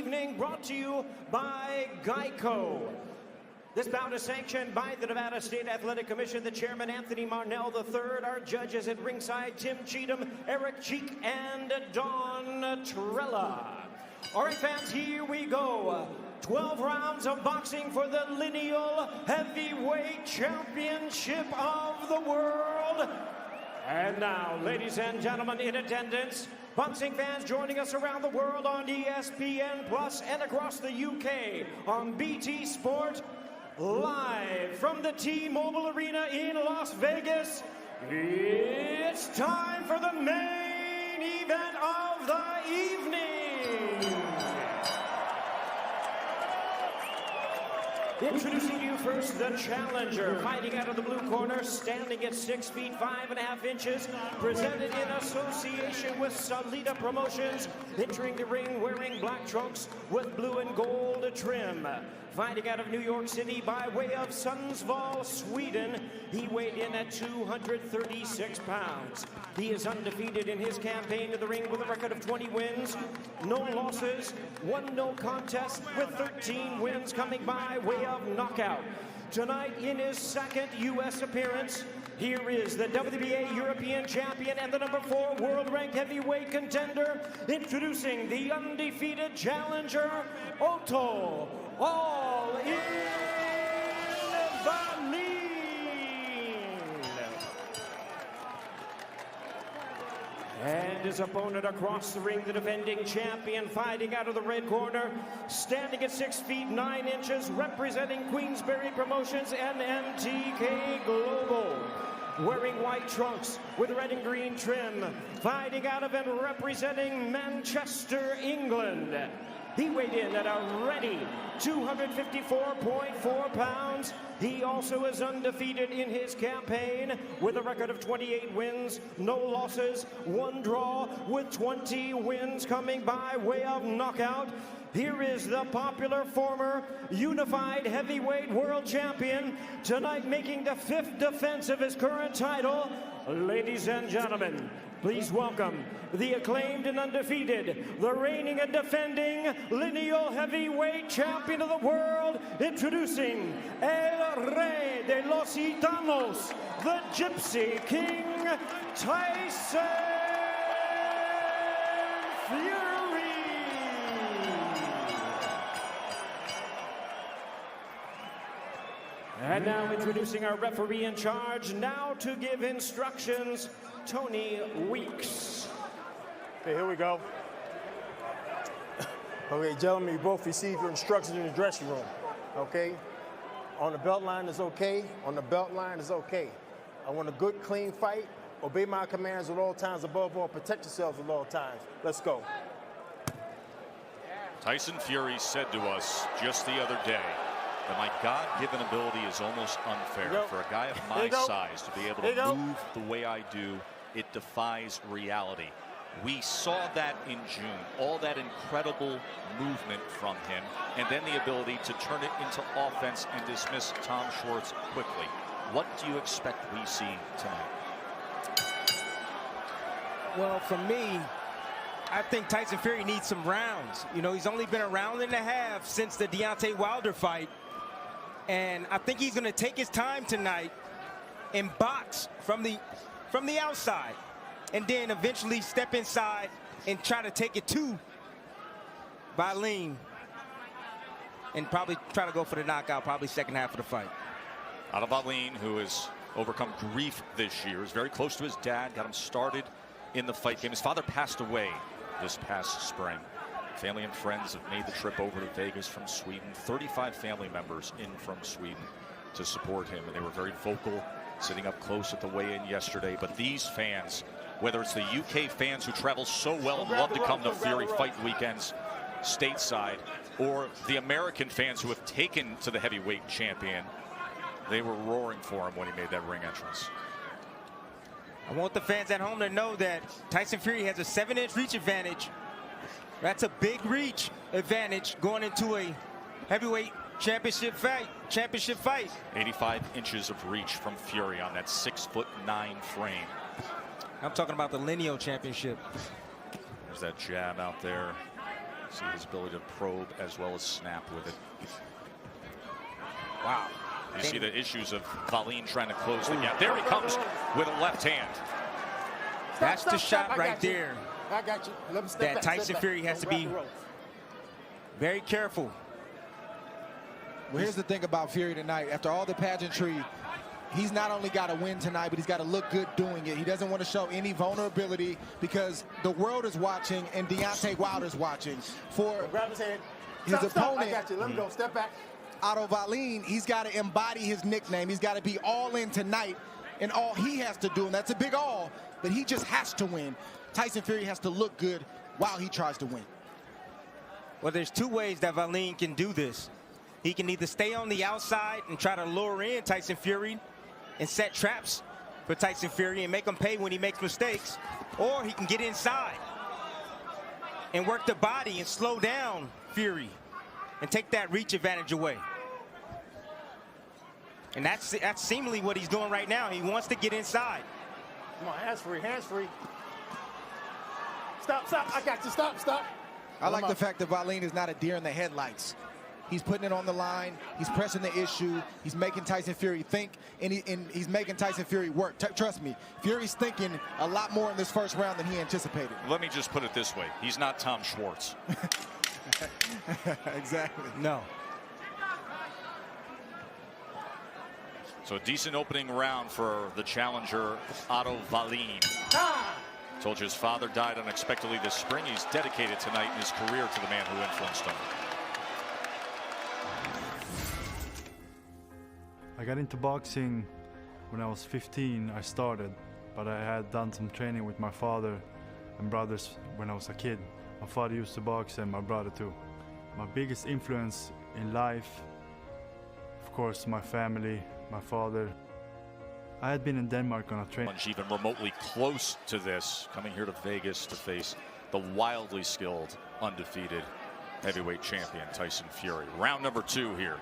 evening, brought to you by Geico. This bout is sanctioned by the Nevada State Athletic Commission, the chairman, Anthony Marnell III, our judges at ringside, Tim Cheatham, Eric Cheek, and Don Trella. All right, fans, here we go. 12 rounds of boxing for the lineal heavyweight championship of the world. And now, ladies and gentlemen in attendance, boxing fans joining us around the world on ESPN Plus and across the UK on BT Sport, live from the T-Mobile Arena in Las Vegas, it's time for the main event of the evening. Introducing you first, the challenger, fighting out of the blue corner, standing at 6 feet 5.5 inches, presented in association with Salida Promotions, entering the ring wearing black trunks with blue and gold trim. Fighting out of New York City by way of Sundsvall, Sweden, he weighed in at 236 pounds. He is undefeated in his campaign to the ring with a record of 20 wins, no losses, 1 no contest, with 13 wins coming by way of knockout. Tonight, in his second U.S. appearance, here is the WBA European champion and the #4 world-ranked heavyweight contender, introducing the undefeated challenger, Otto, all in the lead. And his opponent across the ring, the defending champion, fighting out of the red corner, standing at 6 feet 9 inches, representing Queensberry Promotions and MTK Global. Wearing white trunks with red and green trim, fighting out of and representing Manchester, England. He weighed in at a ready 254.4 pounds. He also is undefeated in his campaign with a record of 28 wins, no losses, 1 draw, with 20 wins coming by way of knockout. Here is the popular former unified heavyweight world champion, tonight making the 5th defense of his current title. Ladies and gentlemen, please welcome the acclaimed and undefeated, the reigning and defending lineal heavyweight champion of the world, introducing El Rey de los Gitanos, the Gypsy King, Tyson Fury. And now introducing our referee in charge, now to give instructions, Tony Weeks. Okay, here we go. Okay, gentlemen, you both received your instructions in the dressing room. Okay? On the belt line is okay. On the belt line is okay. I want a good, clean fight. Obey my commands at all times. Above all, protect yourselves at all times. Let's go. Tyson Fury said to us just the other day that my God-given ability is almost unfair. For a guy of my size to be able to move the way I do, it defies reality. We saw that in June, all that incredible movement from him, and then the ability to turn it into offense and dismiss Tom Schwartz quickly. What do you expect we see tonight? Well, for me, I think Tyson Fury needs some rounds. You know, he's only been a round and a half since the Deontay Wilder fight. And I think he's going to take his time tonight and box from the outside, and then eventually step inside and try to take it to Valine, and probably try to go for the knockout, probably second half of the fight. Otto Valine, who has overcome grief this year, is very close to his dad, got him started in the fight game. His father passed away this past spring. Family and friends have made the trip over to Vegas from Sweden. 35 family members in from Sweden to support him, and they were very vocal, sitting up close at the weigh-in yesterday. But these fans, whether it's the UK fans who travel so well and love to come to Fury fight weekends stateside, or the American fans who have taken to the heavyweight champion, they were roaring for him when he made that ring entrance. I want the fans at home to know that Tyson Fury has a 7-inch reach advantage. That's a big reach advantage going into a heavyweight championship fight. 85 inches of reach from Fury on that 6'9" frame. I'm talking about the lineal championship. There's that jab out there. See his ability to probe as well as snap with it. Wow. You see the issues of Wallin trying to close the gap. There he comes with a left hand. That's the shot right there. I got you. Let me step That back, Tyson step back. Fury has to Don't be grab the ropes. very careful. Well, here's the thing about Fury tonight. After all the pageantry, he's not only got to win tonight, but he's got to look good doing it. He doesn't want to show any vulnerability because the world is watching and Deontay Wilder's watching. For Grab his hand. his Stop, opponent, I got you. Let me go. Step back. Otto Wallin, he's got to embody his nickname. He's got to be all in tonight, and all he has to do, and that's a big all, but he just has to win. Tyson Fury has to look good while he tries to win. Well, there's two ways that Wallin can do this. He can either stay on the outside and try to lure in Tyson Fury and set traps for Tyson Fury and make him pay when he makes mistakes, or he can get inside and work the body and slow down Fury and take that reach advantage away. And that's seemingly what he's doing right now. He wants to get inside. Come on, hands free, hands free. Stop, stop. I got you. Stop, stop. I like the fact that Wallin is not a deer in the headlights. He's putting it on the line. He's pressing the issue. He's making Tyson Fury think, and he's making Tyson Fury work. Trust me, Fury's thinking a lot more in this first round than he anticipated. Let me just put it this way. He's not Tom Schwartz. Exactly. No. So a decent opening round for the challenger, Otto Wallin. Told you his father died unexpectedly this spring. He's dedicated tonight in his career to the man who influenced him. I got into boxing when I was 15. I started, but I had done some training with my father and brothers when I was a kid. My father used to box and my brother too. My biggest influence in life, of course, my family, my father. I had been in Denmark on a training. Even remotely close to this, coming here to Vegas to face the wildly skilled, undefeated heavyweight champion Tyson Fury. Round number 2 here.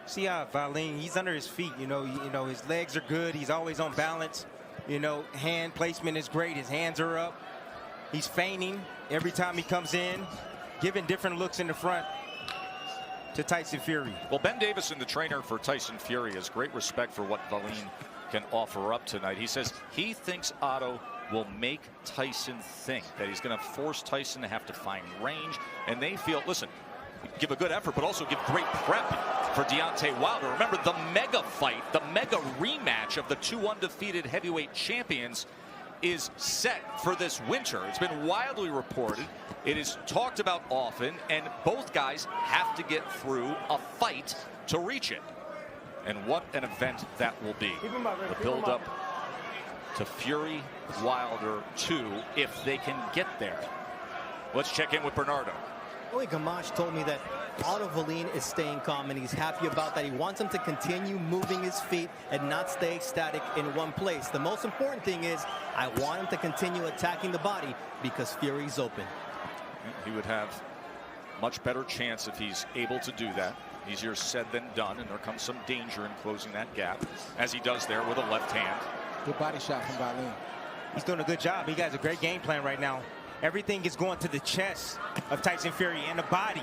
See how Wallin, he's under his feet. You know, his legs are good. He's always on balance. You know, hand placement is great. His hands are up. He's feigning every time he comes in, giving different looks in the front to Tyson Fury. Well, Ben Davison, the trainer for Tyson Fury, has great respect for what Wallin can offer up tonight. He says he thinks Otto will make Tyson think that he's going to force Tyson to have to find range, and they feel, listen, give a good effort, but also give great prep for Deontay Wilder. Remember, the mega fight, the mega rematch of the 2 undefeated heavyweight champions is set for this winter. It's been widely reported. It is talked about often, and both guys have to get through a fight to reach it. And what an event that will be. The build-up to Fury Wilder 2, if they can get there. Let's check in with Bernardo. Joey Gamache told me that Otto Wallin is staying calm, and he's happy about that. He wants him to continue moving his feet and not stay static in one place. The most important thing is I want him to continue attacking the body because Fury's open. He would have much better chance if he's able to do that. Easier said than done, and there comes some danger in closing that gap, as he does there with a left hand. Good body shot from Wallin. He's doing a good job. He has a great game plan right now. Everything is going to the chest of Tyson Fury and the body,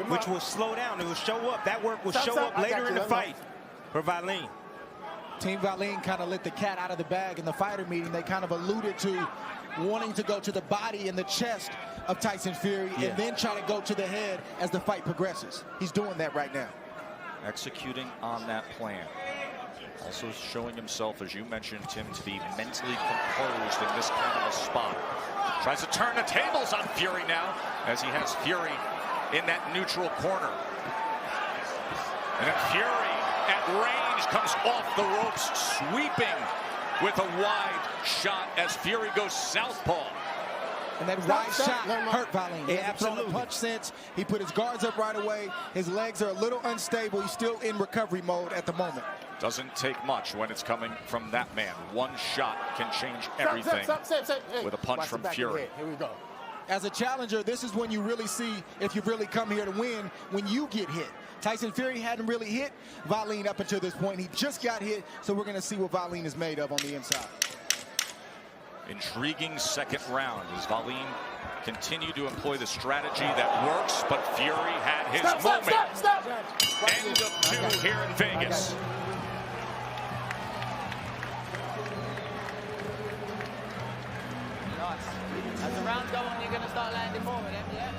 which will slow down. It will show up. That work will show up later in the fight for Wallin. Team Wallin kind of let the cat out of the bag in the fighter meeting. They kind of alluded to wanting to go to the body and the chest of Tyson Fury and then try to go to the head as the fight progresses. He's doing that right now. Executing on that plan. Also showing himself, as you mentioned, Tim, to be mentally composed in this kind of a spot. Tries to turn the tables on Fury now, as he has Fury in that neutral corner. And then Fury at range comes off the ropes, sweeping with a wide shot as Fury goes southpaw. And that wide shot hurt Wallin. He hasn't thrown a absolutely. punch since. He put his guards up right away. His legs are a little unstable. He's still in recovery mode at the moment. Doesn't take much when it's coming from that man. One shot can change everything with a punch from Fury. Here we go. As a challenger, this is when you really see if you've really come here to win, when you get hit. Tyson Fury hadn't really hit Wallin up until this point. He just got hit, so we're going to see what Wallin is made of on the inside. Intriguing second round as Wallin continued to employ the strategy that works, but Fury had his moment. End of 2 here in Vegas. Nice. As the rounds go on, you're going to start landing more of them, yeah?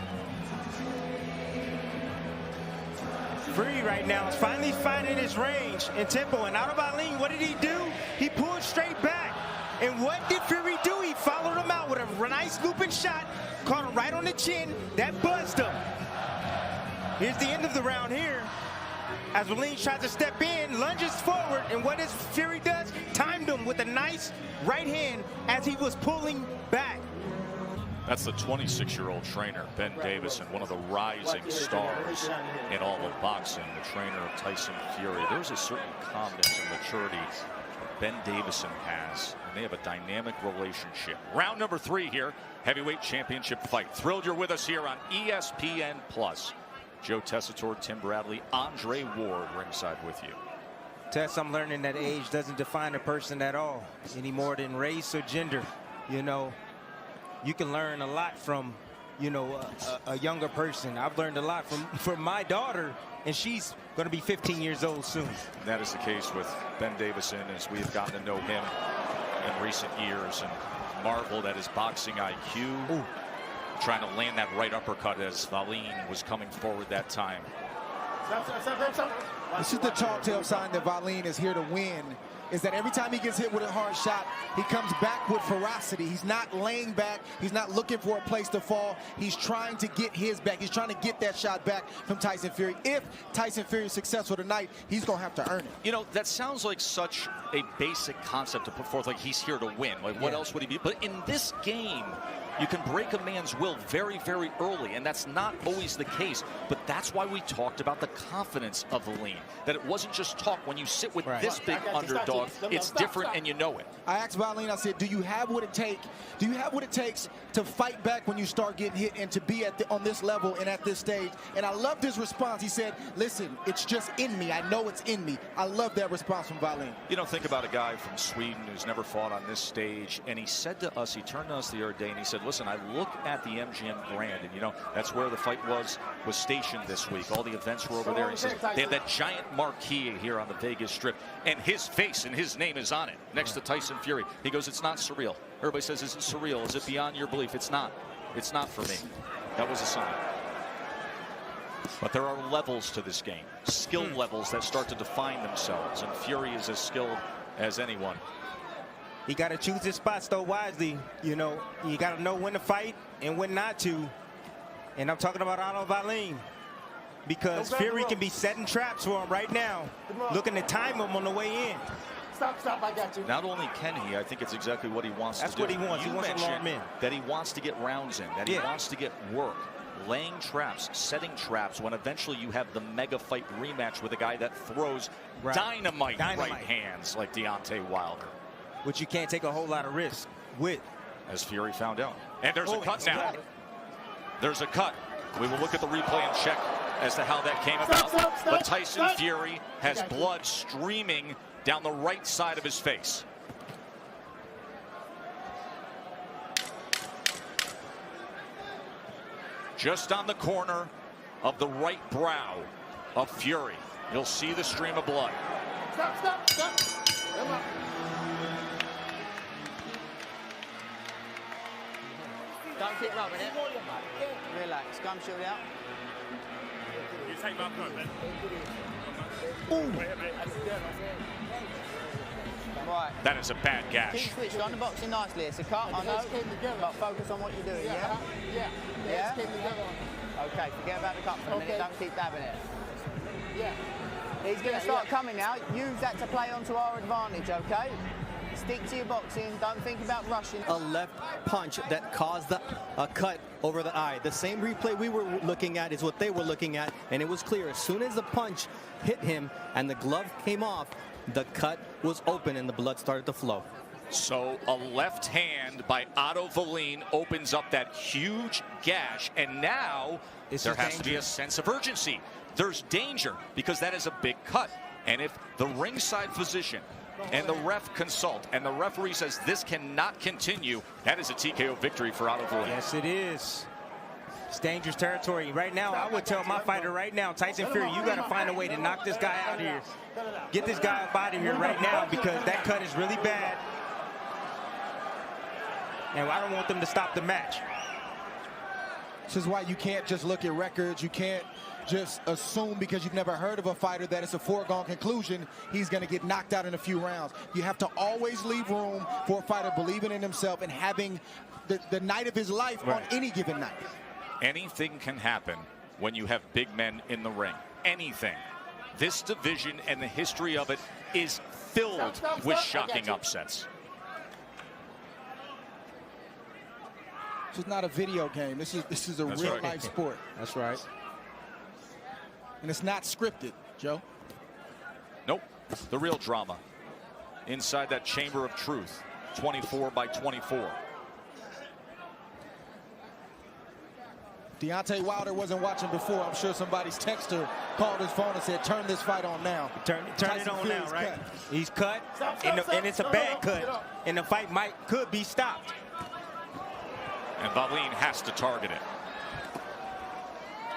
Fury right now is finally finding his range and tempo. And Otto Wallin, what did he do? He pulled straight back. And what did Fury do? He followed him out with a nice looping shot, caught him right on the chin. That buzzed him. Here's the end of the round here. As Wallin tries to step in, lunges forward, and what does Fury does? Timed him with a nice right hand as he was pulling back. That's the 26-year-old trainer, Ben Davison, one of the rising stars in all of boxing, the trainer of Tyson Fury. There's a certain calmness and maturity Ben Davison has, and they have a dynamic relationship. Round number 3 here, heavyweight championship fight. Thrilled you're with us here on ESPN+. Joe Tessitore, Tim Bradley, Andre Ward ringside with you. Tess, I'm learning that age doesn't define a person at all, any more than race or gender. You know, you can learn a lot from, you know, a younger person. I've learned a lot from my daughter, and she's going to be 15 years old soon. And that is the case with Ben Davison as we have gotten to know him in recent years and marveled at his boxing IQ. Ooh. Trying to land that right uppercut as Wallin was coming forward that time. This is the telltale sign that Wallin is here to win, is that every time he gets hit with a hard shot, he comes back with ferocity. He's not laying back. He's not looking for a place to fall. He's trying to get his back. He's trying to get that shot back from Tyson Fury. If Tyson Fury is successful tonight, he's going to have to earn it. You know, that sounds like such a basic concept to put forth, like he's here to win. Like, what else would he be? But in this game, you can break a man's will very, very early, and that's not always the case. But that's why we talked about the confidence of Wallin, that it wasn't just talk. When you sit with this big underdog, it's different, and you know it. I asked Wallin, I said, do you have what it takes? Do you have what it takes to fight back when you start getting hit and to be on this level and at this stage? And I loved his response. He said, listen, it's just in me. I know it's in me. I love that response from Wallin. You know, think about a guy from Sweden who's never fought on this stage, and he said to us, he turned to us the other day, and he said, listen, I look at the MGM Grand, and you know, that's where the fight was stationed this week. All the events were over there. He says, they have that giant marquee here on the Vegas Strip, and his face and his name is on it next to Tyson Fury. He goes, it's not surreal. Everybody says, is it surreal? Is it beyond your belief? It's not. It's not for me. That was a sign. But there are levels to this game, skill levels that start to define themselves, and Fury is as skilled as anyone. He got to choose his spots, though, wisely. You know, you got to know when to fight and when not to. And I'm talking about Otto Wallin, because Fury can be setting traps for him right now, looking to time him on the way in. Stop, I got you. Not only can he, I think it's exactly what he wants to do. That's what he wants. He wants to alarm in. That he wants to get rounds in, that he wants to get work, laying traps, setting traps, when eventually you have the mega fight rematch with a guy that throws dynamite right hands like Deontay Wilder. Which you can't take a whole lot of risk with. As Fury found out. And there's a cut now. There's a cut. We will look at the replay and check as to how that came about. But Tyson Fury has blood streaming down the right side of his face. Just on the corner of the right brow of Fury. You'll see the stream of blood. Stop. Come on. Don't keep rubbing it. Relax. Come shoot out. You take my point, man. Right. That is a bad gash. Keep switched on the boxing nicely. It's a cut, I know. But focus on what you're doing, yeah? Yeah? Okay, forget about the cut for a minute. Don't keep dabbing it. Yeah. He's going to start coming now. Use that to play onto our advantage, okay? Stick to your boxing. Don't think about rushing. A left punch that caused a cut over the eye. The same replay we were looking at is what they were looking at, and it was clear. As soon as the punch hit him and the glove came off, the cut was open and the blood started to flow. So a left hand by Otto Wallin opens up that huge gash, and now there has to be a sense of urgency. There's danger because that is a big cut. And if the ringside physician and the ref consult, and the referee says this cannot continue, that is a TKO victory for Otto Wallin. Yes, it is. It's dangerous territory. Right now, I would tell my fighter right now, Tyson Fury, you got to find a way to knock this guy out here. Get this guy up out of here right now, because that cut is really bad. And I don't want them to stop the match. This is why you can't just look at records. You can't just assume because you've never heard of a fighter that it's a foregone conclusion he's going to get knocked out in a few rounds. You have to always leave room for a fighter believing in himself and having the night of his life on any given night. Anything can happen when you have big men in the ring. Anything. This division and the history of it is filled with shocking upsets. This is not a video game. This is a real life sport. That's right. And it's not scripted, Joe. Nope. The real drama inside that chamber of truth. 24 by 24. Deontay Wilder wasn't watching before. I'm sure somebody's texter called his phone and said, turn this fight on now. Turn it on now, right? Cut. He's cut, and it's a bad cut. And the fight could be stopped. And Wallin has to target it.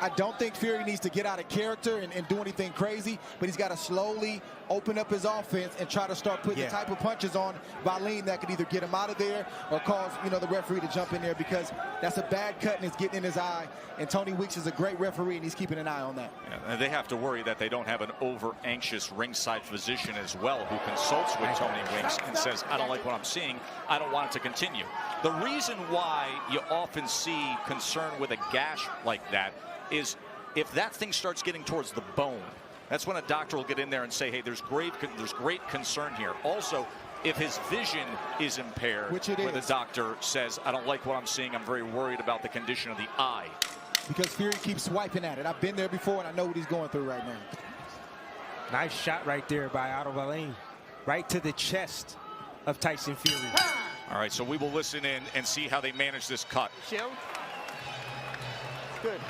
I don't think Fury needs to get out of character and do anything crazy, but he's got to slowly open up his offense and try to start putting the type of punches on Wallin that could either get him out of there or cause, the referee to jump in there, because that's a bad cut and it's getting in his eye. And Tony Weeks is a great referee, and he's keeping an eye on that. Yeah, and they have to worry that they don't have an over-anxious ringside physician as well, who consults with Tony Weeks and says, I don't like what I'm seeing. I don't want it to continue. The reason why you often see concern with a gash like that is if that thing starts getting towards the bone, that's when a doctor will get in there and say, hey, there's great concern here. Also, if his vision is impaired, which it where is, the doctor says, I don't like what I'm seeing, I'm very worried about the condition of the eye. Because Fury keeps swiping at it. I've been there before, and I know what he's going through right now. Nice shot right there by Otto Wallin. Right to the chest of Tyson Fury. All right, so we will listen in and see how they manage this cut. Shield. Good.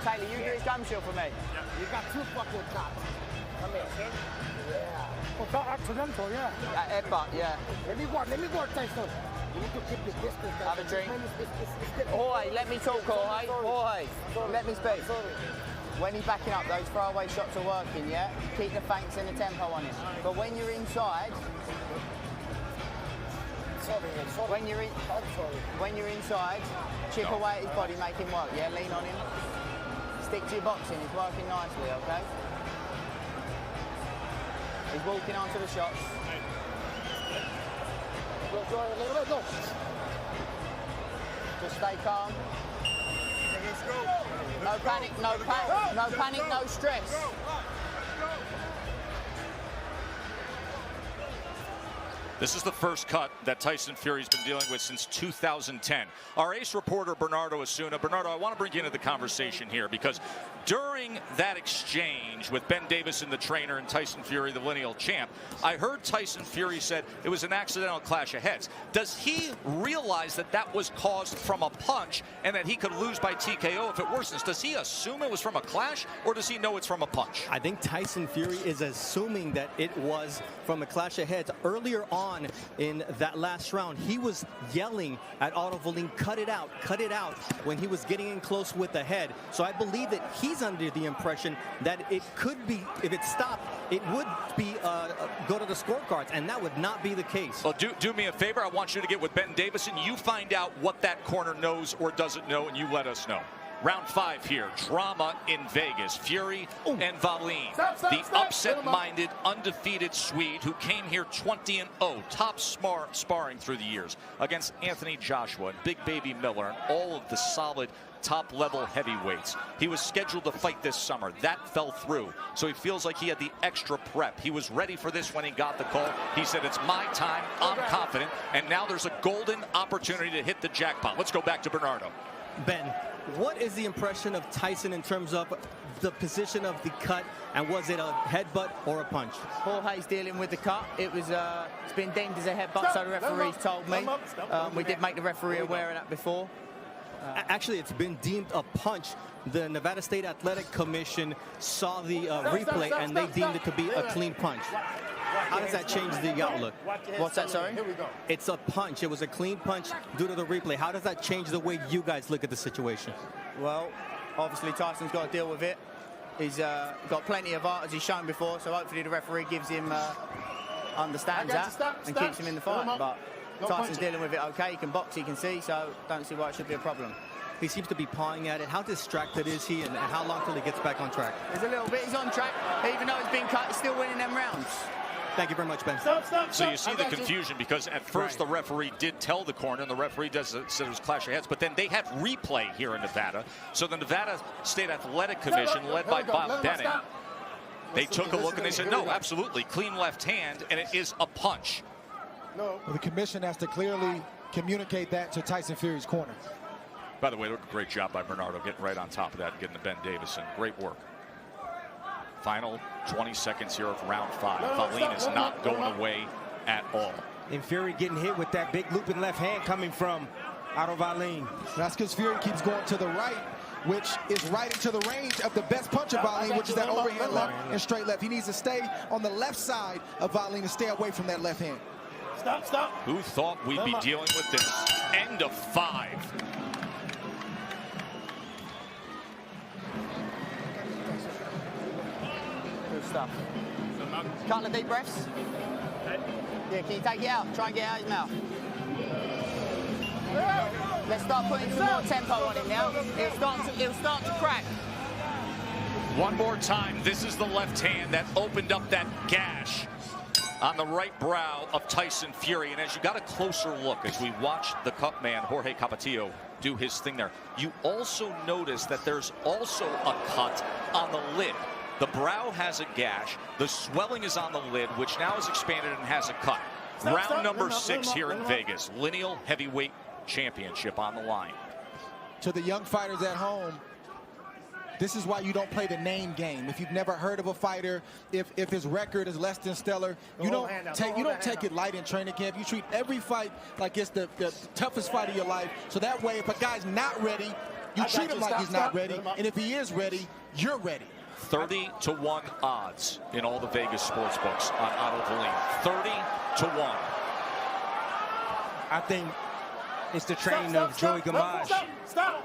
Taylor, you do his gum shield for me. Yeah. You got two fucking cops. Come here. Yeah. Oh, that accidental, yeah. Headbutt, yeah. Let me go, Tyson. You need to keep the distance. Have a drink. Jorge, let me talk, Jorge. Jorge, let me speak. When he's backing up, those throwaway shots are working, yeah? Keep the feints and the tempo on him. But when you're inside, when you're inside, chip away at his body, make him work, yeah? Lean on him. Stick to your boxing, it's working nicely, okay? He's walking onto the shots. Just stay calm. No panic, no stress. This is the first cut that Tyson Fury's been dealing with since 2010. Our ace reporter, Bernardo Osuna. Bernardo, I want to bring you into the conversation here, because during that exchange with Ben Davison, the trainer, and Tyson Fury, the lineal champ, I heard Tyson Fury said it was an accidental clash of heads. Does he realize that that was caused from a punch and that he could lose by TKO if it worsens? Does he assume it was from a clash, or does he know it's from a punch? I think Tyson Fury is assuming that it was from a clash of heads. Earlier on in that last round, he was yelling at Otto Wallin, cut it out, when he was getting in close with the head. So I believe that he's under the impression that it could be, if it stopped, it would be go to the scorecards, and that would not be the case. Well, do me a favor. I want you to get with Ben Davison. You find out what that corner knows or doesn't know, and you let us know. Round 5 here, drama in Vegas. Fury and Wallin, the upset-minded, undefeated Swede who came here 20-0, top sparring through the years against Anthony Joshua and Big Baby Miller and all of the solid top-level heavyweights. He was scheduled to fight this summer. That fell through, so he feels like he had the extra prep. He was ready for this when he got the call. He said, it's my time, I'm confident, and now there's a golden opportunity to hit the jackpot. Let's go back to Bernardo. Ben, what is the impression of Tyson in terms of the position of the cut, and was it a headbutt or a punch? Jorge's dealing with the cut. It's been deemed as a headbutt, so the referee's told me. We did make the referee aware of that before. Actually, it's been deemed a punch. The Nevada State Athletic Commission saw the replay, and they deemed it to be a clean punch. How does that change the outlook? What's that, sorry? Here we go. It's a punch. It was a clean punch due to the replay. How does that change the way you guys look at the situation? Well, obviously Tyson's got to deal with it. He's got plenty of art, as he's shown before, so hopefully the referee gives him, understands that and keeps him in the fight. But Tyson's dealing with it okay. He can box, he can see, so don't see why it should be a problem. He seems to be pawing at it. How distracted is he, and how long till he gets back on track? There's a little bit. He's on track. Even though he's been cut, he's still winning them rounds. Thank you very much, Ben. So you see the confusion, because at first the referee did tell the corner, and the referee said it was clash of heads, but then they have replay here in Nevada. So the Nevada State Athletic Commission, led by Bob Bennett, they took a look and they said, no, absolutely, clean left hand, and it is a punch. Well, the commission has to clearly communicate that to Tyson Fury's corner. By the way, look, great job by Bernardo getting right on top of that and getting to Ben Davison. Great work. Final 20 seconds here of round 5. Valine is not going away at all. And Fury getting hit with that big looping left hand coming from Otto Valine. That's because Fury keeps going to the right, which is right into the range of the best punch of Valine, which is that overhand left and straight left. He needs to stay on the left side of Valine and stay away from that left hand. Stop. Who thought we'd be dealing with this? End of 5. Good stuff. Couple of deep breaths. Yeah, can you take it out? Try and get it out of his mouth. Let's start putting some more tempo on him now. It'll start to crack. One more time. This is the left hand that opened up that gash on the right brow of Tyson Fury. And as you got a closer look, as we watched the cut man, Jorge Capatillo, do his thing there, you also notice that there's also a cut on the lid. The brow has a gash. The swelling is on the lid, which now is expanded and has a cut. Round number 6 here in Vegas. Lineal Heavyweight Championship on the line. To the young fighters at home, this is why you don't play the name game. If you've never heard of a fighter, if his record is less than stellar, you don't take it light in training camp. You treat every fight like it's the toughest fight of your life. So that way, if a guy's not ready, you treat him like he's not ready. And if he is ready, you're ready. 30-1 odds in all the Vegas sports books on Otto Valine. 30-1. I think it's the training of Joey Gamache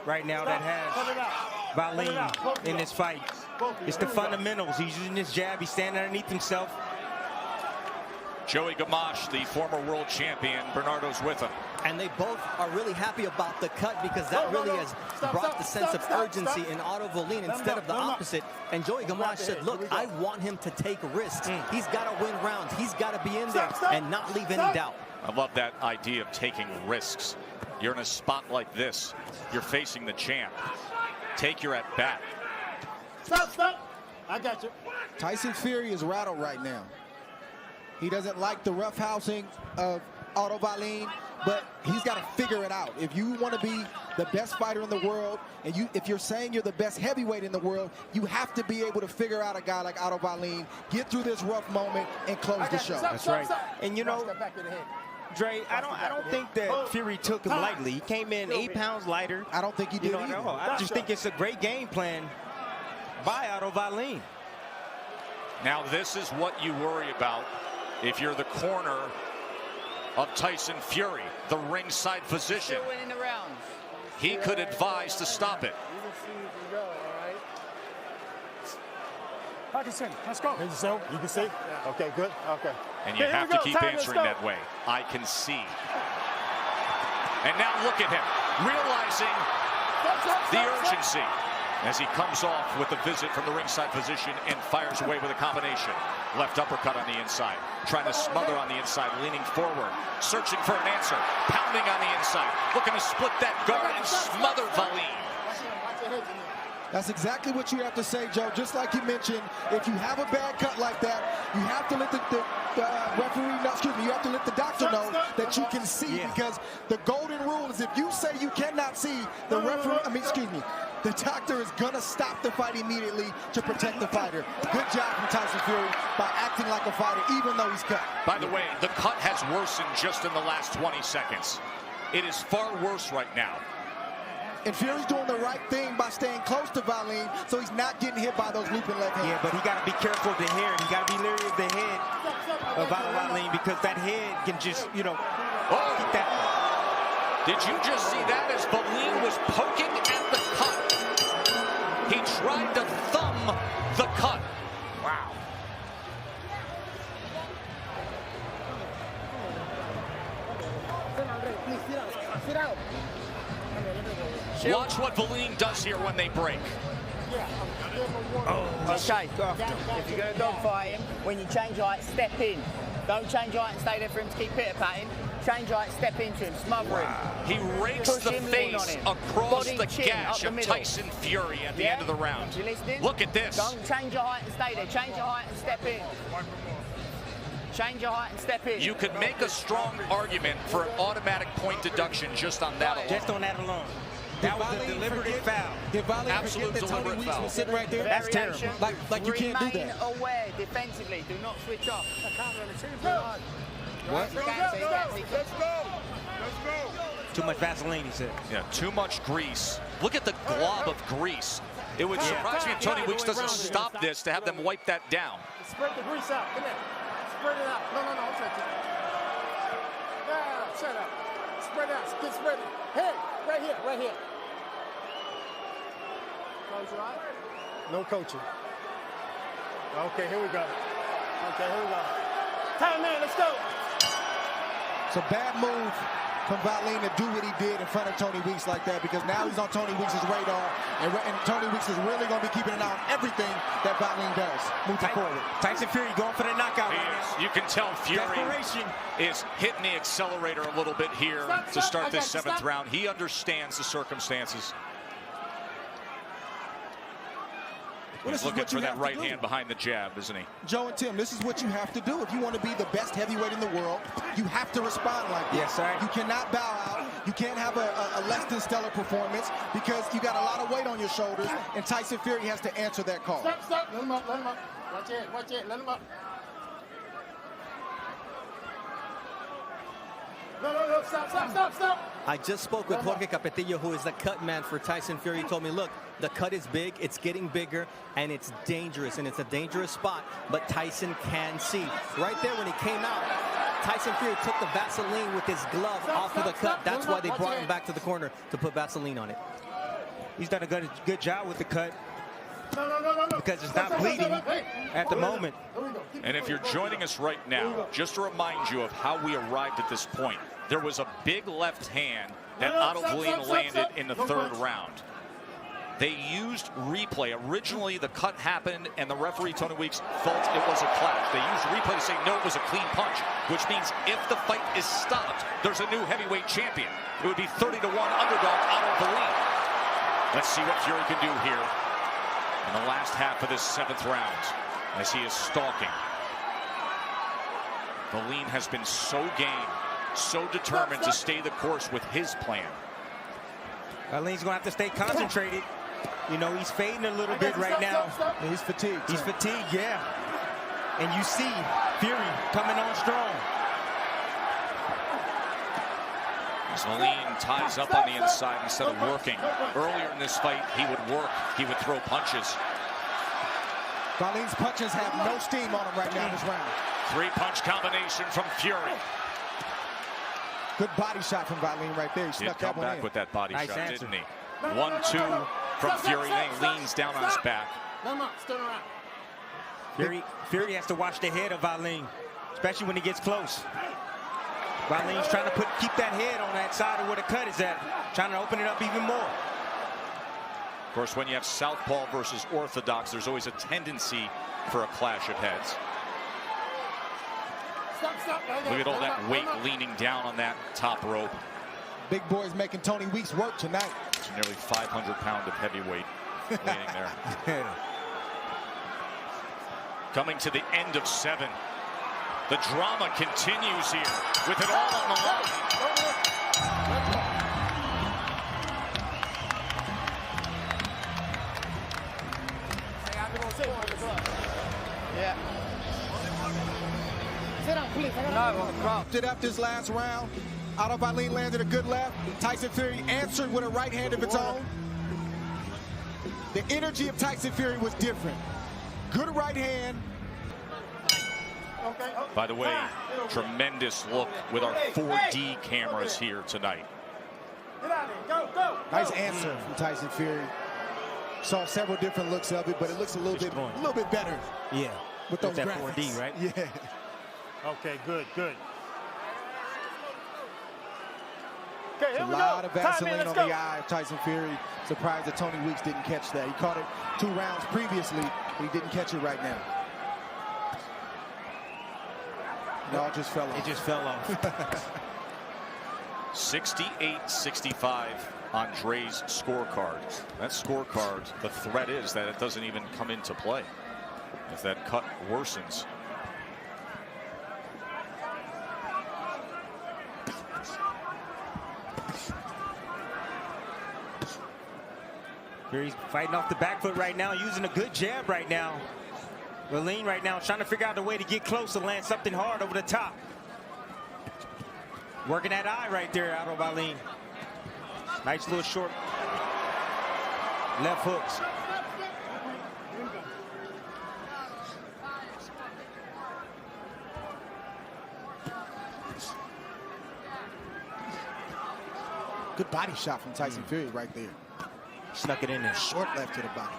right now that has Valine in this fight. It's the fundamentals. He's using his jab. He's standing underneath himself. Joey Gamache, the former world champion. Bernardo's with him. And they both are really happy about the cut, because that really has brought the sense of urgency in Otto Valine instead of the opposite. And Joey Gamache said, look, I want him to take risks. He's got to win rounds. He's got to be in there and not leave any doubt. I love that idea of taking risks. You're in a spot like this. You're facing the champ. Take your at bat. Stop. I got you. Tyson Fury is rattled right now. He doesn't like the roughhousing of Otto Valine, but he's got to figure it out. If you want to be the best fighter in the world, and if you're saying you're the best heavyweight in the world, you have to be able to figure out a guy like Otto Valine, get through this rough moment, and close the show. That's right. And you know, Dre, I don't think that Fury took him lightly. He came in 8 pounds lighter. I don't think he did either. I just think it's a great game plan by Otto Valine. Now this is what you worry about if you're the corner of Tyson Fury, the ringside physician. Still winning the rounds. He could advise to stop it. Parkinson, let's go. You can see? Okay, good. Okay. And you have to keep answering that way. I can see. And now look at him, realizing the urgency as he comes off with the visit from the ringside physician and fires away with a combination. Left uppercut on the inside, trying to smother on the inside, leaning forward, searching for an answer, pounding on the inside, looking to split that guard and smother Valine. That's exactly what you have to say, Joe. Just like you mentioned, if you have a bad cut like that, you have to let the referee know, excuse me, you have to let the doctor know that you can see, because the golden rule is if you say you cannot see, the the doctor is gonna stop the fight immediately to protect the fighter. Good job from Tyson Fury by acting like a fighter, even though he's cut. By the way, the cut has worsened just in the last 20 seconds. It is far worse right now. And Fury's doing the right thing by staying close to Valine, so he's not getting hit by those looping left hands. Yeah, but he got to be careful of the hair. He got to be leery of the head of Valine because that head can just, you know, keep that. Did you just see that as Valine was poking at the cut? He tried to thumb the cut. Wow. Watch what Valine does here when they break. Okay, if you're going to dogfight him, when you change your height, step in. Don't change your height and stay there for him to keep pitter-patting. Change your height, step into him, smother him. He rakes Push the him, lean on face him. across Body, the chin, gash up the of middle. Tyson Fury at the Yeah? end of the round. You listening? Look at this. Don't change your height and stay there. Change your height and step in. Change your height and step in. You could make a strong argument for an automatic point deduction just on that alone. Just on that alone. That was a deliberate foul. Did Valine Absolute forget that Tony deliberate Weeks foul. was sitting right there? That's terrible. Variation. Like you can't do Remain that. aware defensively. Do not switch off. What? Let's go. Too much Vaseline, he said. Yeah, too much grease. Look at the glob of grease. It would surprise me if Tony Weeks doesn't stop this to have them wipe that down. Spread the grease out. Come here. Spread it out. No, I'll touch it. Yeah, shut up. Spread it out. Get spread it. Hey, right here. Close your eyes. No coaching. Okay, here we go. Time, man, let's go. It's a bad move from Valine to do what he did in front of Tony Weeks like that, because now he's on Tony Weeks' radar, and Tony Weeks is really going to be keeping an eye on everything that Valine does moving forward. Tyson Fury going for the knockout right now. You can tell Fury Desperation. is hitting the accelerator a little bit here to start this seventh round. He understands the circumstances. He's looking for that right hand behind the jab, isn't he? Joe and Tim, this is what you have to do. If you want to be the best heavyweight in the world, you have to respond like this. Yes, sir. You cannot bow out. You can't have a less than stellar performance because you got a lot of weight on your shoulders, and Tyson Fury has to answer that call. Stop. Let him up. Watch it. Let him up. No, stop. I just spoke with Jorge Capetillo, who is the cut man for Tyson Fury. He told me, look, the cut is big, it's getting bigger, and it's dangerous, and it's a dangerous spot, but Tyson can see. Right there when he came out, Tyson Fury took the Vaseline with his glove off of the cut. That's why they brought him back to the corner to put Vaseline on it. He's done a good job with the cut because it's not bleeding at the moment. And if you're joining us right now, just to remind you of how we arrived at this point, there was a big left hand that Otto landed in the third round. They used replay. Originally, the cut happened, and the referee, Tony Weeks, felt it was a clash. They used replay to say, no, it was a clean punch, which means if the fight is stopped, there's a new heavyweight champion. It would be 30-1 underdog Otto Valine. Let's see what Fury can do here in the last half of this seventh round as he is stalking. Valine has been so game, so determined to stay the course with his plan. Valine's going to have to stay concentrated. You know, he's fading a little bit right now. He's fatigued. He's fatigued, yeah. And you see Fury coming on strong. As Valine ties up on the inside instead of working. Earlier in this fight, he would work. He would throw punches. Valine's punches have no steam on him right now in this round. Three-punch combination from Fury. Good body shot from Valine right there. He He'd snuck come that one back in. with that body Nice shot, answer. didn't he? 1-2 from Fury. Then he leans down on his back. Stand around. Fury has to watch the head of Valine, especially when he gets close. Valine's trying to keep that head on that side of where the cut is at, trying to open it up even more. Of course, when you have southpaw versus orthodox, there's always a tendency for a clash of heads. Look at all that weight leaning down on that top rope. Big boys making Tony Weeks work tonight. It's nearly 500 pounds of heavyweight leaning there. Coming to the end of 7. The drama continues here with it all on the line. Yeah. Sit down, please. No, After this last round, Otto Wallin landed a good left. Tyson Fury answered with a right hand of its own. The energy of Tyson Fury was different. Good right hand. By the way, tremendous look with our 4D cameras here tonight. Nice answer from Tyson Fury. Saw several different looks of it, but it looks a little bit better. Yeah, with those that graphics. 4D, right? Yeah. Okay, good. Okay, a lot of Vaseline on the eye of Tyson Fury. Surprised that Tony Weeks didn't catch that. He caught it 2 rounds previously, but he didn't catch it right now. It all just fell off. It just fell off. 68-65 on Dre's scorecard. That scorecard, the threat is that it doesn't even come into play if that cut worsens. Fury's fighting off the back foot right now, using a good jab right now. Wallin right now trying to figure out a way to get close to land something hard over the top. Working that eye right there, Otto Wallin. Nice little short left hooks. Good body shot from Tyson Fury right there. Snuck it in there. Short left to the body.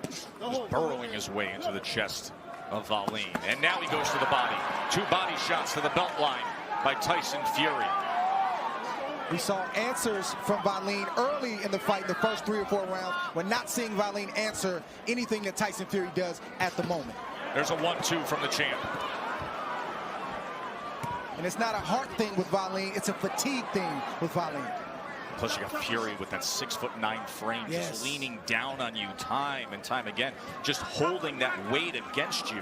Just burrowing his way into the chest of Wallin. And now he goes to the body. 2 body shots to the belt line by Tyson Fury. We saw answers from Wallin early in the fight in the first 3 or 4 rounds. We're not seeing Wallin answer anything that Tyson Fury does at the moment. There's a 1-2 from the champ. And it's not a heart thing with Wallin, it's a fatigue thing with Wallin. Plus you got Fury with that 6'9" frame, just leaning down on you time and time again, just holding that weight against you.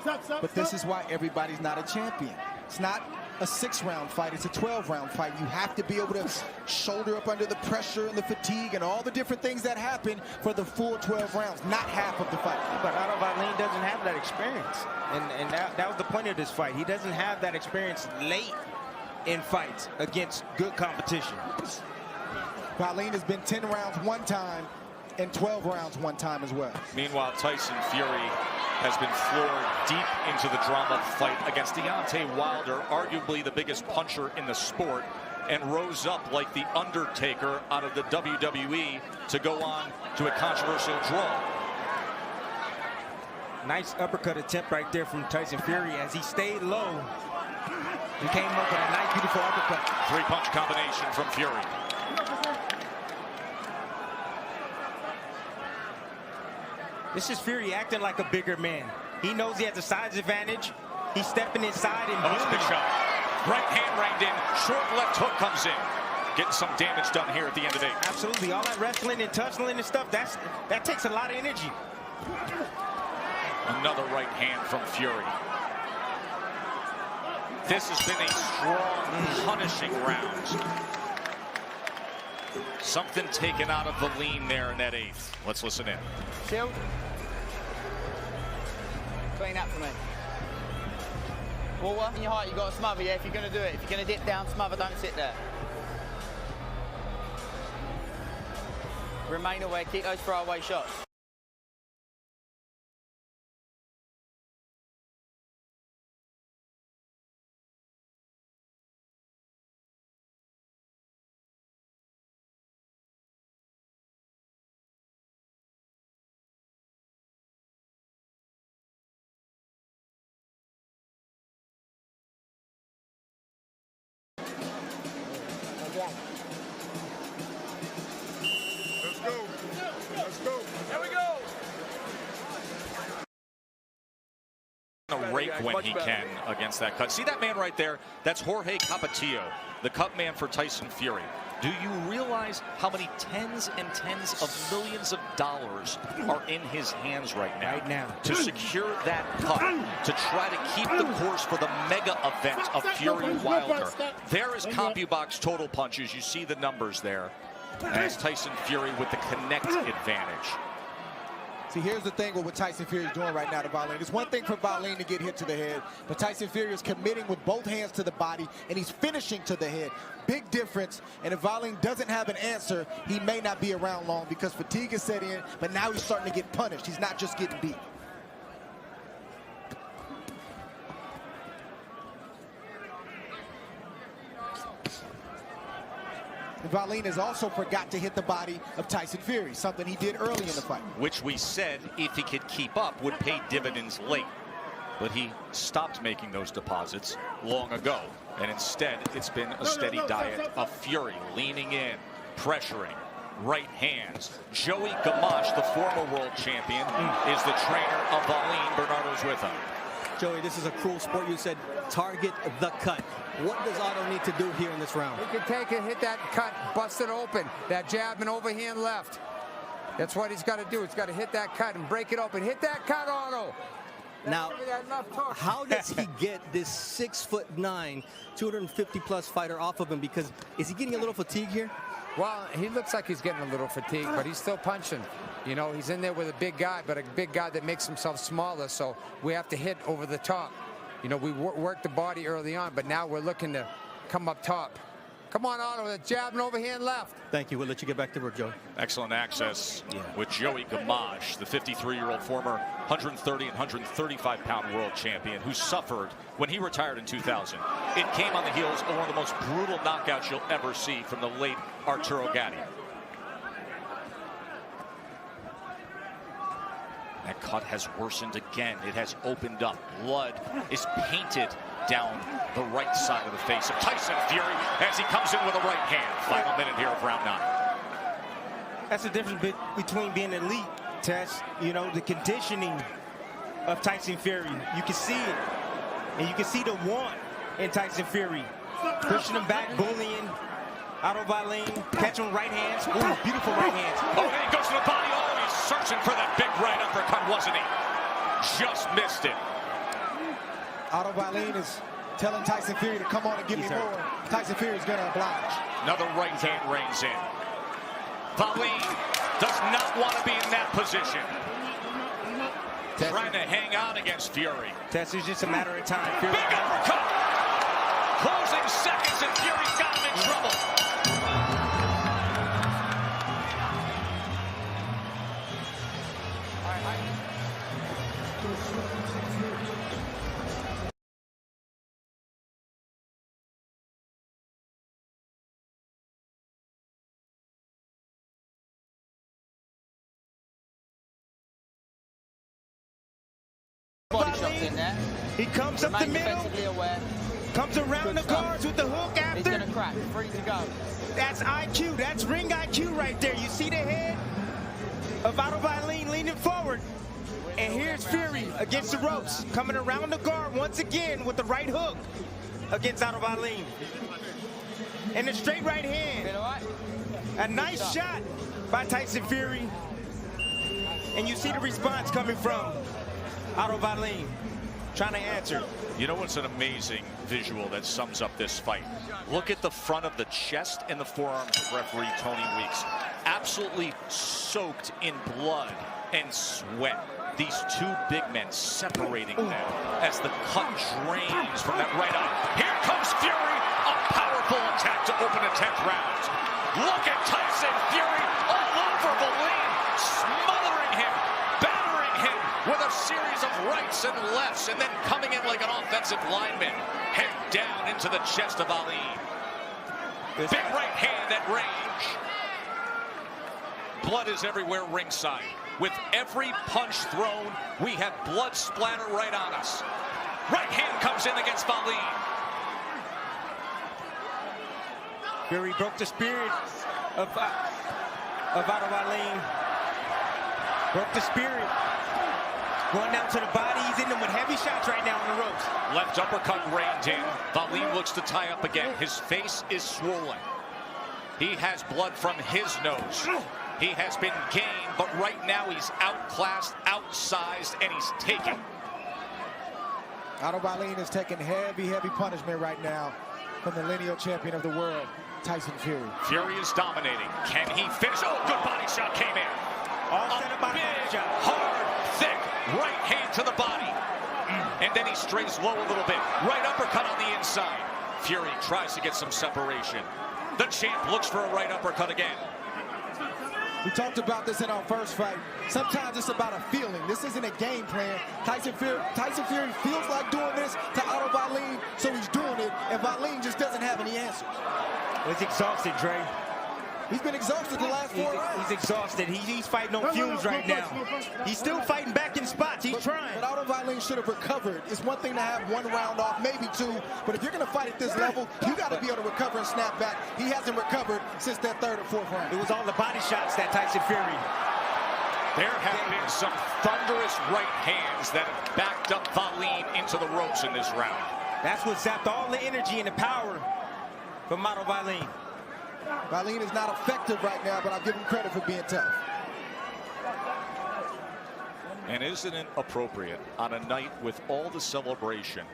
But this is why everybody's not a champion. It's not a 6-round fight, it's a 12-round fight. You have to be able to shoulder up under the pressure and the fatigue and all the different things that happen for the full 12 rounds, not half of the fight. But Otto Wallin doesn't have that experience. And that was the point of this fight. He doesn't have that experience late in fights against good competition. Wallin has been 10 rounds one time and 12 rounds one time as well. Meanwhile, Tyson Fury has been floored deep into the drama fight against Deontay Wilder, arguably the biggest puncher in the sport, and rose up like the Undertaker out of the WWE to go on to a controversial draw. Nice uppercut attempt right there from Tyson Fury as he stayed low. He came up with a nice, beautiful uppercut. 3-punch combination from Fury. This is Fury acting like a bigger man. He knows he has a size advantage. He's stepping inside and that's a good shot. Right hand ranged in. Short left hook comes in. Getting some damage done here at the end of the day. Absolutely. All that wrestling and tussling and stuff, that takes a lot of energy. Another right hand from Fury. This has been a strong, punishing round. Something taken out of the lean there in that 8th. Let's listen in. Shield. Clean up for me. Water in your heart, you got to smother, yeah, if you're going to do it. If you're going to dip down, smother, don't sit there. Remain away, keep those throwaway shots. Rake when he can against that cut. See that man right there? That's Jorge Capetillo, the cut man for Tyson Fury. Do you realize how many tens and tens of millions of dollars are in his hands right now? To secure that cut, to try to keep the course for the mega event of Fury Wilder. There is CompuBox total punches. You see the numbers there. As Tyson Fury with the connect advantage. See, here's the thing with what Tyson Fury is doing right now to Valine. It's one thing for Valine to get hit to the head, but Tyson Fury is committing with both hands to the body, and he's finishing to the head. Big difference, and if Valine doesn't have an answer, he may not be around long because fatigue is set in, but now he's starting to get punished. He's not just getting beat. Valine has also forgot to hit the body of Tyson Fury, something he did early in the fight. Which we said, if he could keep up, would pay dividends late. But he stopped making those deposits long ago. And instead, it's been a steady diet of Fury, leaning in, pressuring, right hands. Joey Gamache, the former world champion, is the trainer of Valine. Bernardo's with him. Joey, this is a cruel sport. You said target the cut. What does Otto need to do here in this round? He can take it, hit that cut, bust it open. That jab and overhand left. That's what he's got to do. He's got to hit that cut and break it open. Hit that cut, Otto. Now, how does he get this 6'9", 250-plus fighter off of him? Because is he getting a little fatigue here? Well, he looks like he's getting a little fatigued, but he's still punching. You know, he's in there with a big guy, but a big guy that makes himself smaller, so we have to hit over the top. You know, we worked the body early on, but now we're looking to come up top. Come on, Otto, the jab and overhand left. Thank you. We'll let you get back to work, Joey. Excellent access with Joey Gamache, the 53-year-old former 130 and 135-pound world champion who suffered when he retired in 2000. It came on the heels of one of the most brutal knockouts you'll ever see from the late Arturo Gatti. That cut has worsened again. It has opened up. Blood is painted down the right side of the face of Tyson Fury as he comes in with a right hand. Final minute here of round 9. That's the difference between being elite, Tess. You know, the conditioning of Tyson Fury. You can see it. And you can see the want in Tyson Fury. Pushing him back, bullying. Otto Valine, catching right hands. Ooh, beautiful right hands. Oh, and he goes to the body. Oh, he's searching for that big right uppercut, wasn't he? Just missed it. Otto Valine is telling Tyson Fury to come on and give me more. Tyson Fury is going to oblige. Another right hand reins in. Valine does not want to be in that position. Trying to hang on against Fury. Tess, it's just a matter of time. Fury. Big uppercut. Closing seconds and Fury's got him in trouble. Body shots in there. He comes up the middle, comes around the guards with the hook after. He's going to crack, free to go. That's IQ, that's ring IQ right there. You see the head of Otto Valine leaning forward. And here's Fury against the ropes, coming around the guard once again with the right hook against Otto Valine. And a straight right hand. A nice shot by Tyson Fury. And you see the response coming from Otto Valine, trying to answer. You know what's an amazing visual that sums up this fight? Look at the front of the chest and the forearms of referee Tony Weeks. Absolutely soaked in blood and sweat. These two big men separating them as the cut drains from that right eye. Here comes Fury, a powerful attack to open the 10th round. Look at Tyson Fury all over Valine, smothering him, battering him with a series of rights and lefts, and then coming in like an offensive lineman, head down into the chest of Valine. Big right hand at range. Blood is everywhere ringside. With every punch thrown, we have blood splatter right on us. Right hand comes in against Valine. Fury broke the spirit of Otto Valine. Broke the spirit. Going down to the body. He's in them with heavy shots right now on the ropes. Left uppercut reined in. Valine looks to tie up again. His face is swollen. He has blood from his nose. He has been gained, but right now he's outclassed, outsized, and he's taken. Otto Valine is taking heavy, heavy punishment right now from the lineal champion of the world, Tyson Fury. Fury is dominating. Can he finish? Oh, good body shot came in. All set up by the body shot. Hard, thick, right hand to the body. And then he strays low a little bit. Right uppercut on the inside. Fury tries to get some separation. The champ looks for a right uppercut again. We talked about this in our first fight. Sometimes it's about a feeling. This isn't a game plan. Tyson Fury feels like doing this to Otto Wallin, so he's doing it, and Wallin just doesn't have any answers. He's exhausted, Dre. He's been exhausted the last 4 rounds. He's exhausted. He's fighting on fumes right now. He's still fighting back in spots. He's trying. But Otto Wallin should have recovered. It's one thing to have 1 round off, maybe 2. But if you're going to fight at this level, you got to be able to recover and snap back. He hasn't recovered since that 3rd or 4th round. It was all the body shots that Tyson Fury. There have been some thunderous right hands that have backed up Wallin into the ropes in this round. That's what zapped all the energy and the power from Otto Wallin. Wallin is not effective right now, but I'll give him credit for being tough. And isn't it appropriate on a night with all the celebration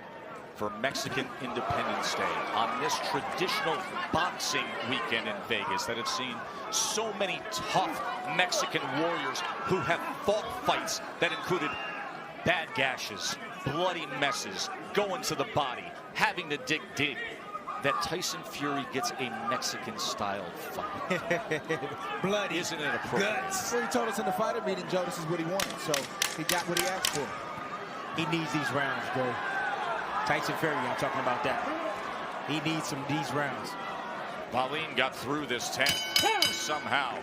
for Mexican Independence Day on this traditional boxing weekend in Vegas that have seen so many tough Mexican warriors who have fought fights that included bad gashes, bloody messes, going to the body, having to dig deep, that Tyson Fury gets a Mexican-style fight. Blood, isn't it appropriate? Guts. Well, he told us in the fighter meeting, Joe, this is what he wanted, so he got what he asked for. He needs these rounds, bro. Tyson Fury, I'm talking about that. He needs these rounds. Wallin got through this 10 somehow.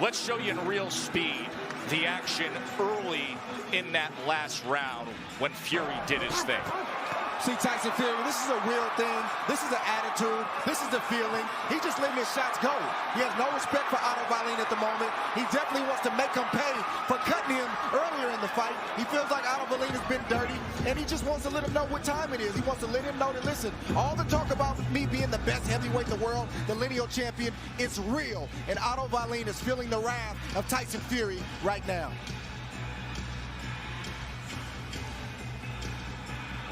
Let's show you in real speed the action early in that last round when Fury did his thing. See, Tyson Fury, this is a real thing. This is an attitude. This is the feeling. He's just letting his shots go. He has no respect for Otto Wallin at the moment. He definitely wants to make him pay for cutting him earlier in the fight. He feels like Otto Wallin has been dirty, and he just wants to let him know what time it is. He wants to let him know that, listen, all the talk about me being the best heavyweight in the world, the lineal champion, it's real. And Otto Wallin is feeling the wrath of Tyson Fury right now.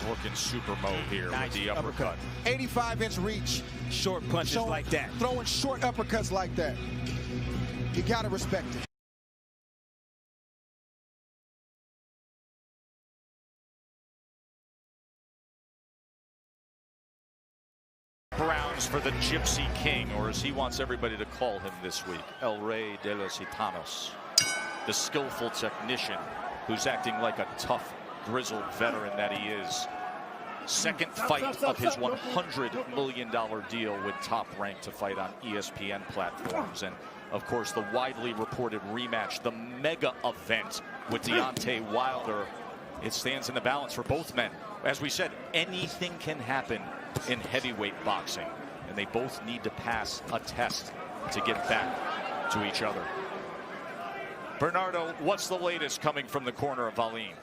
Looking super mode here with the uppercut. 85-inch reach. Short punches like that. Throwing short uppercuts like that. You got to respect it. Rounds for the Gypsy King, or as he wants everybody to call him this week, El Rey de los Gitanos. The skillful technician who's acting like a tough, grizzled veteran that he is. Second fight of his $100 million deal with Top Rank to fight on ESPN platforms. And, of course, the widely reported rematch, the mega event with Deontay Wilder. It stands in the balance for both men. As we said, anything can happen in heavyweight boxing. And they both need to pass a test to get back to each other. Bernardo, what's the latest coming from the corner of Wallin?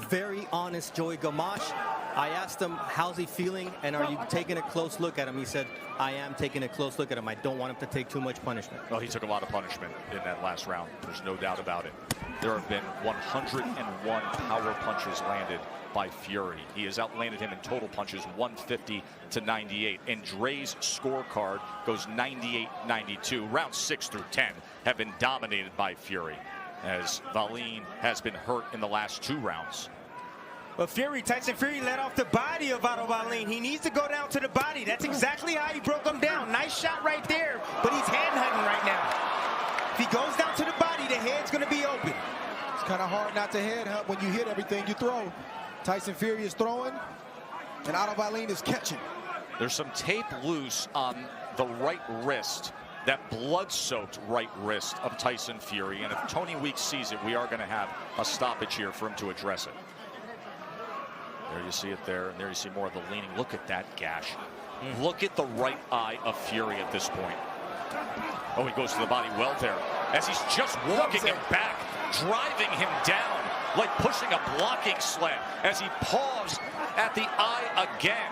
Very honest Joey Gamache. I asked him, how's he feeling, and are you taking a close look at him? He said, I am taking a close look at him. I don't want him to take too much punishment. Well, he took a lot of punishment in that last round. There's no doubt about it. There have been 101 power punches landed by Fury. He has outlanded him in total punches 150 to 98. And Dre's scorecard goes 98-92. Rounds 6 through 10 have been dominated by Fury, as Wallin has been hurt in the last 2 rounds. But Tyson Fury let off the body of Otto Wallin. He needs to go down to the body. That's exactly how he broke him down. Nice shot right there, but he's hand hunting right now. If he goes down to the body, the head's going to be open. It's kind of hard not to head hunt when you hit everything you throw. Tyson Fury is throwing, and Otto Wallin is catching. There's some tape loose on the right wrist, that blood-soaked right wrist of Tyson Fury. And if Tony Weeks sees it, we are going to have a stoppage here for him to address it. There you see it there, and there you see more of the leaning. Look at that gash. Look at the right eye of Fury at this point. Oh, he goes to the body well there, as he's just walking him back, driving him down, like pushing a blocking sled, as he paused at the eye again.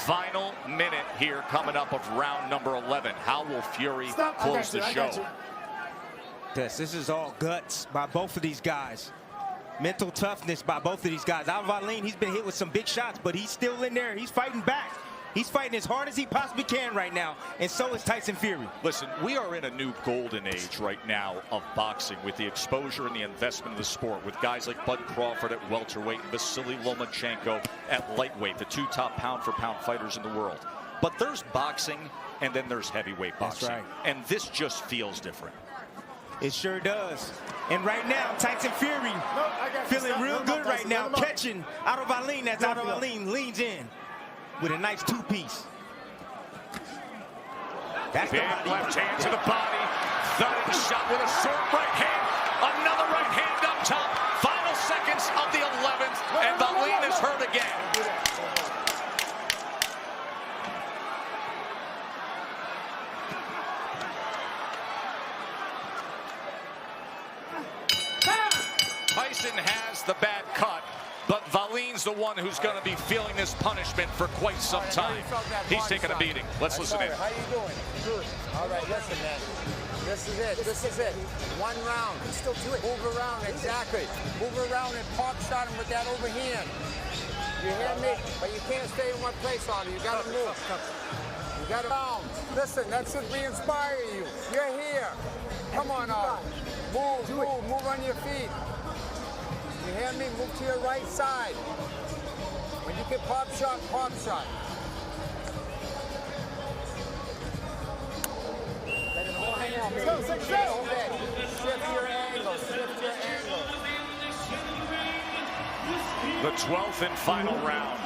Final minute here coming up of round number 11. How will Fury close the show? This is all guts by both of these guys. Mental toughness by both of these guys. Otto Wallin, he's been hit with some big shots, but he's still in there. He's fighting back. He's fighting as hard as he possibly can right now, and so is Tyson Fury. Listen, we are in a new golden age right now of boxing with the exposure and the investment of the sport, with guys like Bud Crawford at welterweight and Vasily Lomachenko at lightweight, the two top pound-for-pound fighters in the world. But there's boxing, and then there's heavyweight boxing. That's right. And this just feels different. It sure does. And right now, Tyson Fury feeling real good right now, catching Otto Wallin as Otto Wallin leans in with a nice two-piece. That's big left hand to the body. Thudding shot with a short right hand. Another right hand up top. Final seconds of the 11th, and Wallin is hurt again. Tyson has the bad cut, but Wallin's the one who's going to be feeling this punishment for quite some time. He's taking a beating. Let's listen in. How you doing? Good. All right, listen, man. This is it. This is it. One round. Still do it. Move around, exactly. Move around and pop shot him with that overhand. You hear me? But you can't stay in one place, Otto. You got to move. You got to round. Listen, that should re-inspire you. You're here. Come on, Otto. Move on your feet. You hear me? Move to your right side. When you get pop shot, pop shot. Shift your angle, shift your angle. The 12th and final round.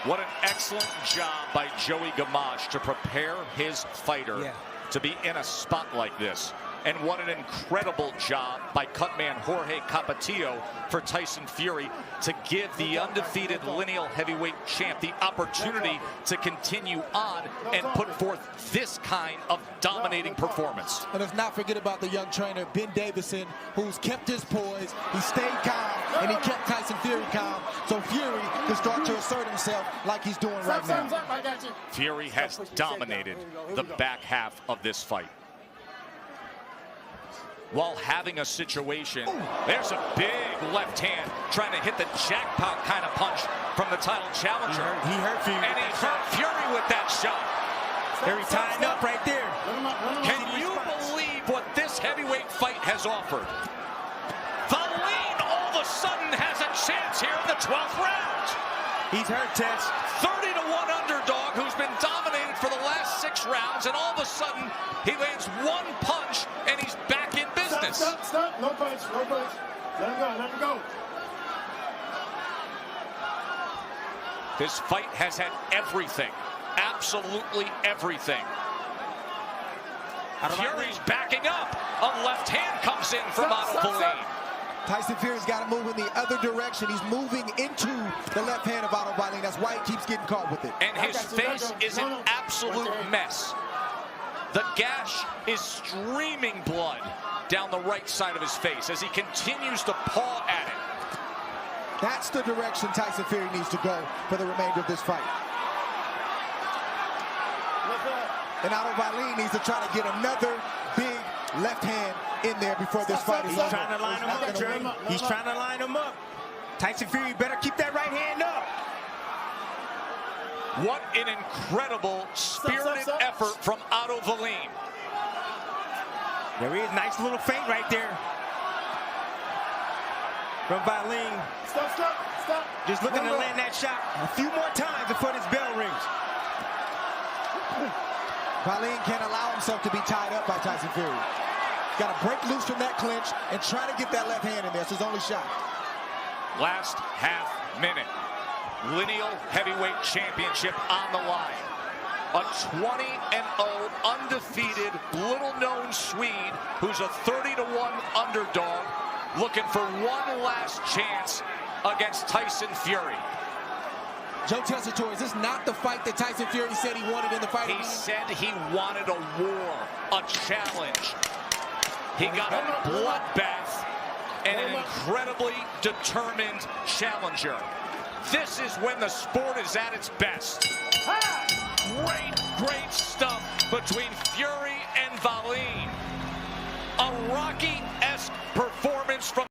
What an excellent job by Joey Gamache to prepare his fighter to be in a spot like this. And what an incredible job by cutman Jorge Capetillo for Tyson Fury to give the undefeated lineal heavyweight champ the opportunity to continue on and put forth this kind of dominating performance. And let's not forget about the young trainer, Ben Davison, who's kept his poise. He stayed calm, and he kept Tyson Fury calm, so Fury can start to assert himself like he's doing right now. Fury has dominated the back half of this fight, while having a situation. There's a big left hand trying to hit the jackpot kind of punch from the title challenger. He hurt Fury. And he hurt Fury with that shot. Fury tying up right there. Can you believe what this heavyweight fight has offered? Wallin all of a sudden has a chance here in the 12th round. He's hurt, Tess. 30-1 underdog who's been dominated for the last 6 rounds, and all of a sudden he lands one punch and he's back in business. Stop. No punch. Let him go. This fight has had everything, absolutely everything. Fury's backing up. A left hand comes in from Otto Wallin. Tyson Fury's got to move in the other direction. He's moving into the left hand of Otto Wallin. That's why he keeps getting caught with it. And his face is an absolute mess. The gash is streaming blood down the right side of his face as he continues to paw at it. That's the direction Tyson Fury needs to go for the remainder of this fight. And Otto Wallin needs to try to get another big left hand in there before this fight is over. He's trying to line him up, Trey. He's trying to line him up. Tyson Fury better keep that right hand up. What an incredible spirited effort from Otto Wallin. There he is, nice little feint right there from Wallin. Stop. Just looking to land that shot a few more times before this bell rings. Wallin can't allow himself to be tied up by Tyson Fury. Got to break loose from that clinch and try to get that left hand in there. It's his only shot. Last half minute. Lineal heavyweight championship on the line. A 20-0 undefeated little-known Swede who's a 30-1 underdog looking for one last chance against Tyson Fury. Joe Tessitore, is this not the fight that Tyson Fury said he wanted in the fight? He said he wanted a war, a challenge. He got a bloodbath and an incredibly determined challenger. This is when the sport is at its best. Great stuff between Fury and Wallin. A Rocky-esque performance from